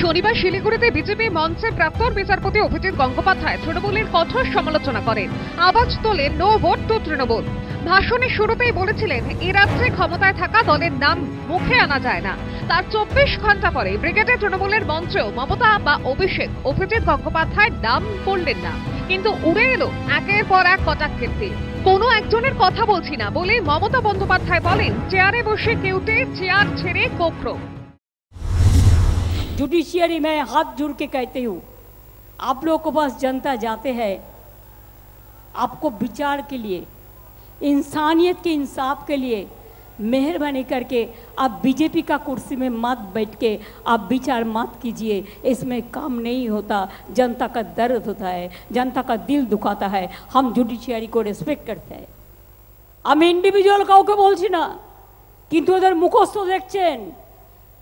শনিবার শিলিগুড়িতে বিজেপি মঞ্চের প্রাক্তন বিচারপতি অভিজিৎ গঙ্গোপাধ্যায় তৃণমূলের কঠোর সমালোচনা করেন। আওয়াজ তোলেন নো ভোট টু তৃণমূল। ভাষণের শুরুতেই বলেছিলেন, এ রাজ্যে ক্ষমতায় থাকা দলের নাম মুখে আনা যায় না। তার 24 ঘন্টা পরে ব্রিগেডে তৃণমূলের মঞ্চেও মমতা বা অভিষেক অভিজিৎ গঙ্গোপাধ্যায়ের নাম করলেন না, কিন্তু উড়ে এলো একের পর এক কটাক্ষের তীর। কোনো একজনের কথা বলছি না বলে মমতা বন্দ্যোপাধ্যায় বলেন, চেয়ারে বসে কেউটে চেয়ার ছেড়ে কোকড়ো। जुडिशियरी में हाथ जोड़ के कहती हूँ, आप लोगों के पास जनता जाते हैं आपको विचार के लिए, इंसानियत के इंसाफ के लिए मेहरबानी करके आप बीजेपी का कुर्सी में मत बैठ के आप विचार मत कीजिए। इसमें काम नहीं होता, जनता का दर्द होता है, जनता का दिल दुखाता है। हम जुडिशियरी को रेस्पेक्ट करते हैं। আমি ইন্ডিভিজুয়াল কাউকে বলছি না, কিন্তু ওদের মুখস্থ দেখছেন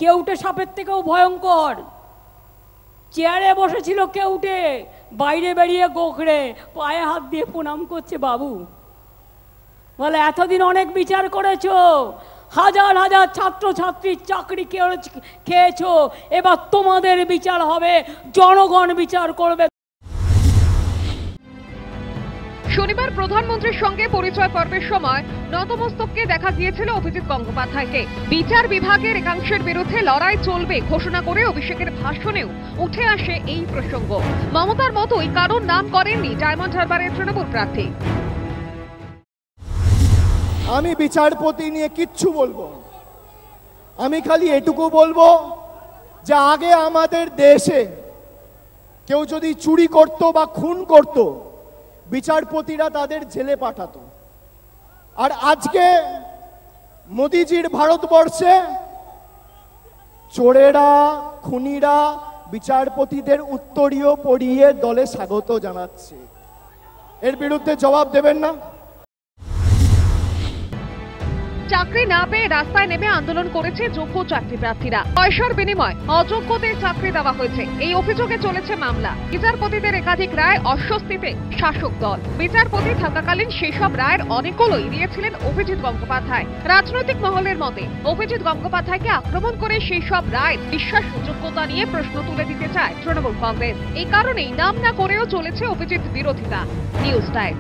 কেউটে সাপের থেকেও ভয়ঙ্কর। চেয়ারে বসেছিল কেউটে, বাইরে বেরিয়ে গোখড়ে পায়ে হাত দিয়ে প্রণাম করছে বাবু। বলে এতদিন অনেক বিচার করেছো, হাজার হাজার ছাত্রছাত্রীর চাকরি খেয়েছো, এবার তোমাদের বিচার হবে, জনগণ বিচার করবে। শনিবার প্রধানমন্ত্রীর সঙ্গে পরিচয় পর্বের সময় নতমস্তককে দেখা গিয়েছিল অভিজিৎ গঙ্গোপাধ্যায়কে। বিচার বিভাগের একাংশের বিরুদ্ধে লড়াই চলবে ঘোষণা করে অভিষেকের ভাষণেও উঠে আসে এই প্রসঙ্গ। মমতার মতোই কারোর নাম করেননি ডায়মন্ড হারবারের তৃণমূল প্রার্থী। আমি বিচারপতি নিয়ে কিচ্ছু বলবো, আমি খালি এটুকু বলবো যে আগে আমাদের দেশে কেউ যদি চুরি করত বা খুন করত, বিচারপতিরা তাদের জেলে পাঠাতো। আর আজকে মোদিজির ভারতবর্ষে চোরেরা, খুনিরা বিচারপতিদের উত্তরীয় পরিয়ে দলে স্বাগত জানাচ্ছে। এর বিরুদ্ধে জবাব দেবেন না? চাকরি না পেয়ে রাস্তায় নেমে আন্দোলন করেছে যোগ্য চাকরি প্রার্থীরা। পয়সার বিনিময়ে অযোগ্যদের চাকরি দেওয়া হয়েছে, এই অভিযোগে চলেছে মামলা। বিচারপতিদের একাধিক রায় অস্বস্তিতে শাসক দল। বিচারপতি থাকাকালীন সেসব রায়ের অনেকগুলোই দিয়েছিলেন অভিজিৎ গঙ্গোপাধ্যায়। রাজনৈতিক মহলের মতে অভিজিৎ গঙ্গোপাধ্যায়কে আক্রমণ করে সেই সব রায়ের বিশ্বাসযোগ্যতা নিয়ে প্রশ্ন তুলে দিতে চায় তৃণমূল কংগ্রেস। এই কারণেই নাম না করেও চলেছে অভিজিৎ বিরোধিতা। News time.